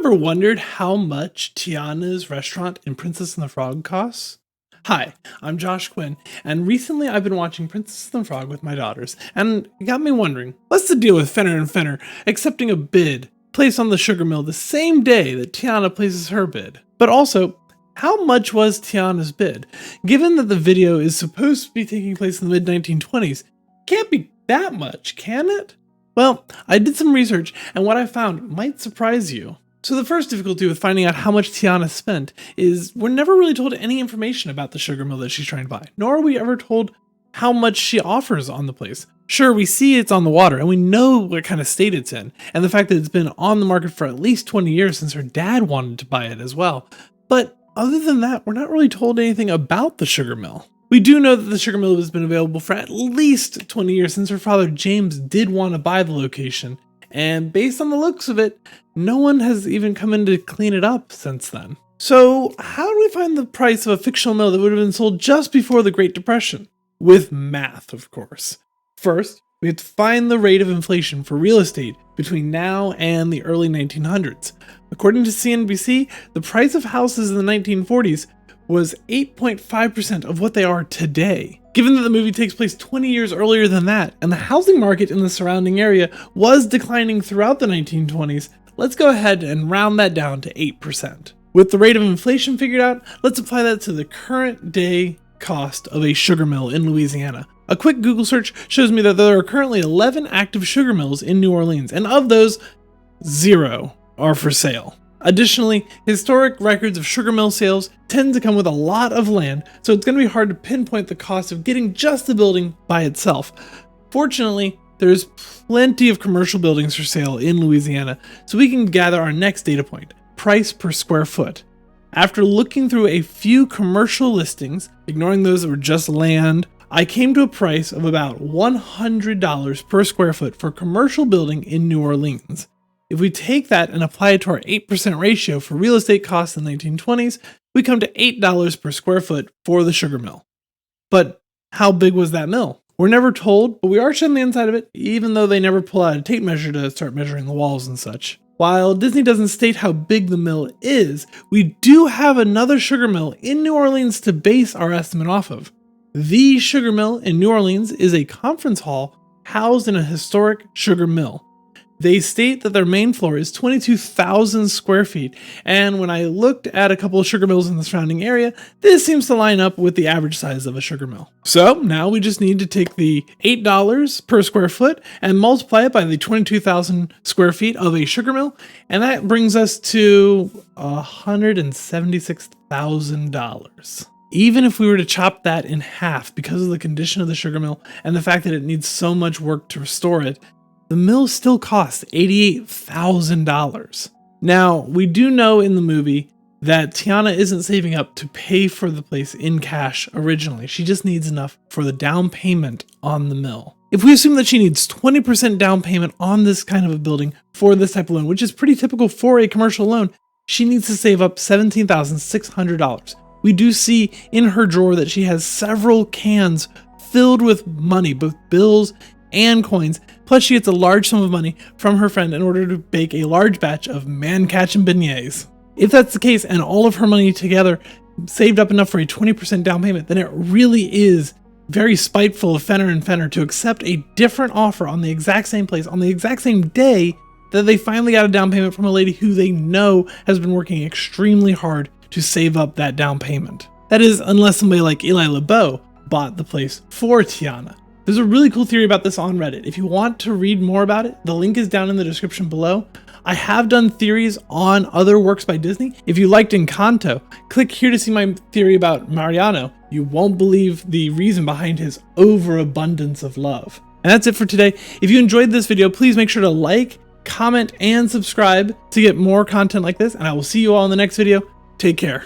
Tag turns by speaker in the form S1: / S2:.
S1: ever wondered how much Tiana's restaurant in Princess and the Frog costs? Hi, I'm Josh Quinn, and recently I've been watching Princess and the Frog with my daughters, and it got me wondering, what's the deal with Fenner and Fenner accepting a bid placed on the sugar mill the same day that Tiana places her bid? But also, how much was Tiana's bid? Given that the video is supposed to be taking place in the mid-1920s, it can't be that much, can it? Well, I did some research, and what I found might surprise you. So the first difficulty with finding out how much Tiana spent is we're never really told any information about the sugar mill that she's trying to buy, nor are we ever told how much she offers on the place. Sure, we see it's on the water, and we know what kind of state it's in, and the fact that it's been on the market for at least 20 years since her dad wanted to buy it as well. But other than that, we're not really told anything about the sugar mill. We do know that the sugar mill has been available for at least 20 years since her father James did want to buy the location, and based on the looks of it, no one has even come in to clean it up since then. So how do we find the price of a fictional mill that would have been sold just before the Great Depression? With math, of course. First, we have to find the rate of inflation for real estate between now and the early 1900s. According to CNBC, the price of houses in the 1940s was 8.5% of what they are today. Given that the movie takes place 20 years earlier than that, and the housing market in the surrounding area was declining throughout the 1920s, let's go ahead and round that down to 8%. With the rate of inflation figured out, let's apply that to the current day cost of a sugar mill in Louisiana. A quick Google search shows me that there are currently 11 active sugar mills in New Orleans, and of those, 0 are for sale. Additionally, historic records of sugar mill sales tend to come with a lot of land, so it's going to be hard to pinpoint the cost of getting just the building by itself. Fortunately, there's plenty of commercial buildings for sale in Louisiana, so we can gather our next data point, price per square foot. After looking through a few commercial listings, ignoring those that were just land, I came to a price of about $100 per square foot for a commercial building in New Orleans. If we take that and apply it to our 8% ratio for real estate costs in the 1920s, we come to $8 per square foot for the sugar mill. But how big was that mill? We're never told, but we are shown the inside of it, even though they never pull out a tape measure to start measuring the walls and such. While Disney doesn't state how big the mill is, we do have another sugar mill in New Orleans to base our estimate off of. The sugar mill in New Orleans is a conference hall housed in a historic sugar mill. They state that their main floor is 22,000 square feet, and when I looked at a couple of sugar mills in the surrounding area, this seems to line up with the average size of a sugar mill. So now we just need to take the $8 per square foot and multiply it by the 22,000 square feet of a sugar mill, and that brings us to $176,000. Even if we were to chop that in half because of the condition of the sugar mill and the fact that it needs so much work to restore it, the mill still costs $88,000. Now, we do know in the movie that Tiana isn't saving up to pay for the place in cash originally. She just needs enough for the down payment on the mill. If we assume that she needs 20% down payment on this kind of a building for this type of loan, which is pretty typical for a commercial loan, she needs to save up $17,600. We do see in her drawer that she has several cans filled with money, both bills and coins, plus she gets a large sum of money from her friend in order to bake a large batch of man-catching beignets. If that's the case and all of her money together saved up enough for a 20% down payment, then it really is very spiteful of Fenner and Fenner to accept a different offer on the exact same place on the exact same day that they finally got a down payment from a lady who they know has been working extremely hard to save up that down payment. That is, unless somebody like LaBouff bought the place for Tiana. There's a really cool theory about this on Reddit. If you want to read more about it, the link is down in the description below. I have done theories on other works by Disney. If you liked Encanto, click here to see my theory about Mariano. You won't believe the reason behind his overabundance of love. And that's it for today. If you enjoyed this video, please make sure to like, comment, and subscribe to get more content like this, and I will see you all in the next video. Take care.